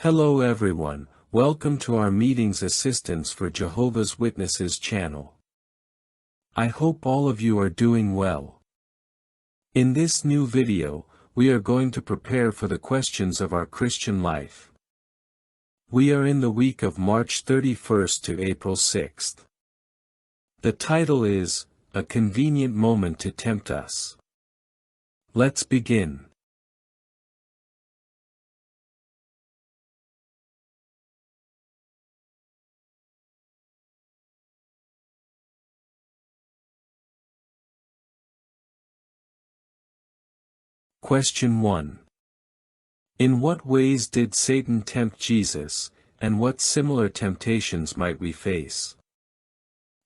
Hello everyone, welcome to our Meetings Assistance for Jehovah's Witnesses channel. I hope all of you are doing well. In this new video, we are going to prepare for the questions of our Christian life. We are in the week of March 31st to April 6th. The title is, A Convenient Moment to Tempt Us. Let's begin. Question 1. In what ways did Satan tempt Jesus, and what similar temptations might we face?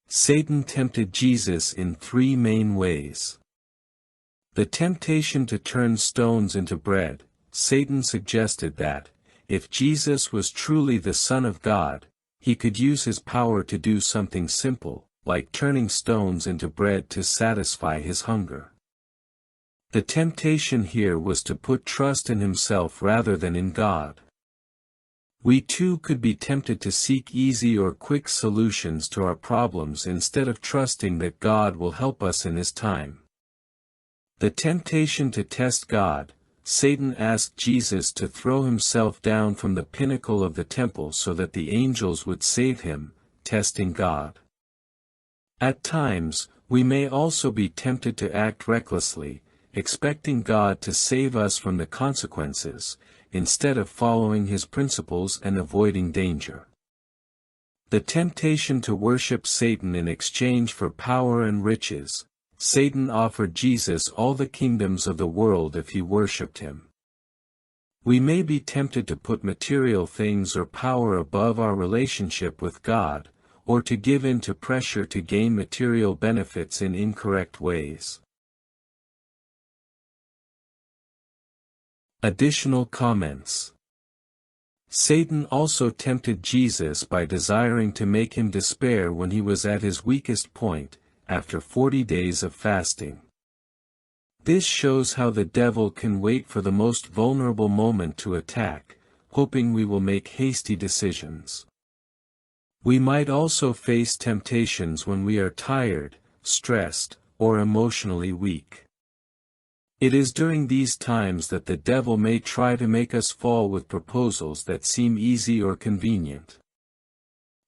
Satan tempted Jesus in three main ways. The temptation to turn stones into bread. Satan suggested that, if Jesus was truly the Son of God, he could use his power to do something simple, like turning stones into bread to satisfy his hunger. The temptation here was to put trust in himself rather than in God. We too could be tempted to seek easy or quick solutions to our problems instead of trusting that God will help us in His time. The temptation to test God. Satan asked Jesus to throw himself down from the pinnacle of the temple so that the angels would save him, testing God. At times, we may also be tempted to act recklessly, expecting God to save us from the consequences, instead of following His principles and avoiding danger. The temptation to worship Satan in exchange for power and riches. Satan offered Jesus all the kingdoms of the world if he worshipped him. We may be tempted to put material things or power above our relationship with God, or to give in to pressure to gain material benefits in incorrect ways. Additional comments. Satan also tempted Jesus by desiring to make him despair when he was at his weakest point, after 40 days of fasting. This shows how the devil can wait for the most vulnerable moment to attack, hoping we will make hasty decisions. We might also face temptations when we are tired, stressed, or emotionally weak. It is during these times that the devil may try to make us fall with proposals that seem easy or convenient.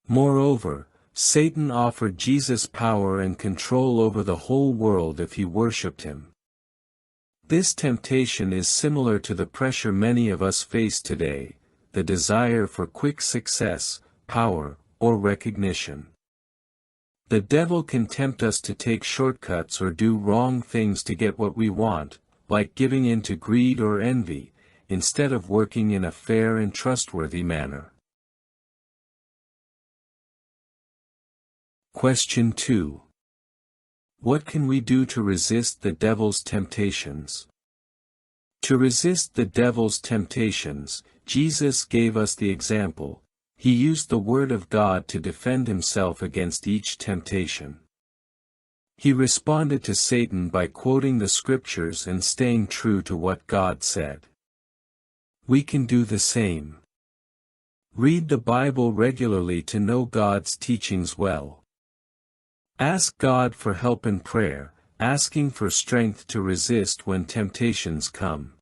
Moreover, Satan offered Jesus power and control over the whole world if he worshipped him. This temptation is similar to the pressure many of us face today, the desire for quick success, power, or recognition. The devil can tempt us to take shortcuts or do wrong things to get what we want, like giving in to greed or envy, instead of working in a fair and trustworthy manner. Question 2. What can we do to resist the devil's temptations? To resist the devil's temptations, Jesus gave us the example. He used the Word of God to defend himself against each temptation. He responded to Satan by quoting the Scriptures and staying true to what God said. We can do the same. Read the Bible regularly to know God's teachings well. Ask God for help in prayer, asking for strength to resist when temptations come.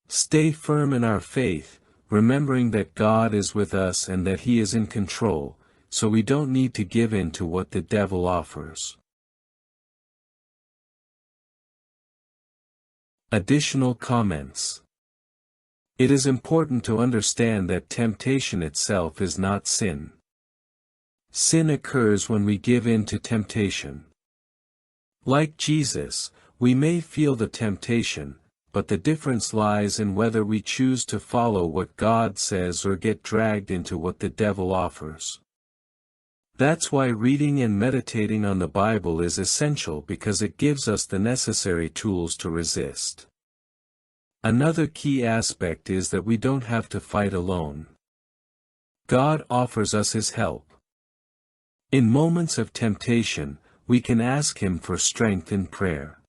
Stay firm in our faith, remembering that God is with us and that He is in control, so we don't need to give in to what the devil offers. Additional comments. It is important to understand that temptation itself is not sin. Sin occurs when we give in to temptation. Like Jesus, we may feel the temptation, but the difference lies in whether we choose to follow what God says or get dragged into what the devil offers. That's why reading and meditating on the Bible is essential, because it gives us the necessary tools to resist. Another key aspect is that we don't have to fight alone. God offers us His help. In moments of temptation, we can ask Him for strength in prayer.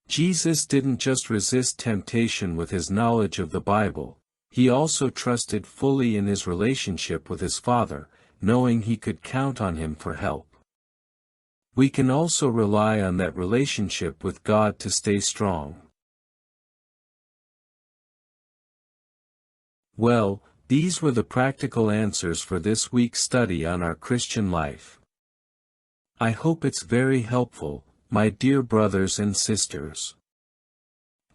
Jesus didn't just resist temptation with His knowledge of the Bible, He also trusted fully in his relationship with his Father, knowing he could count on him for help. We can also rely on that relationship with God to stay strong. Well, these were the practical answers for this week's study on our Christian life. I hope it's very helpful, my dear brothers and sisters.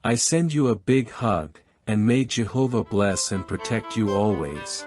I send you a big hug, and may Jehovah bless and protect you always.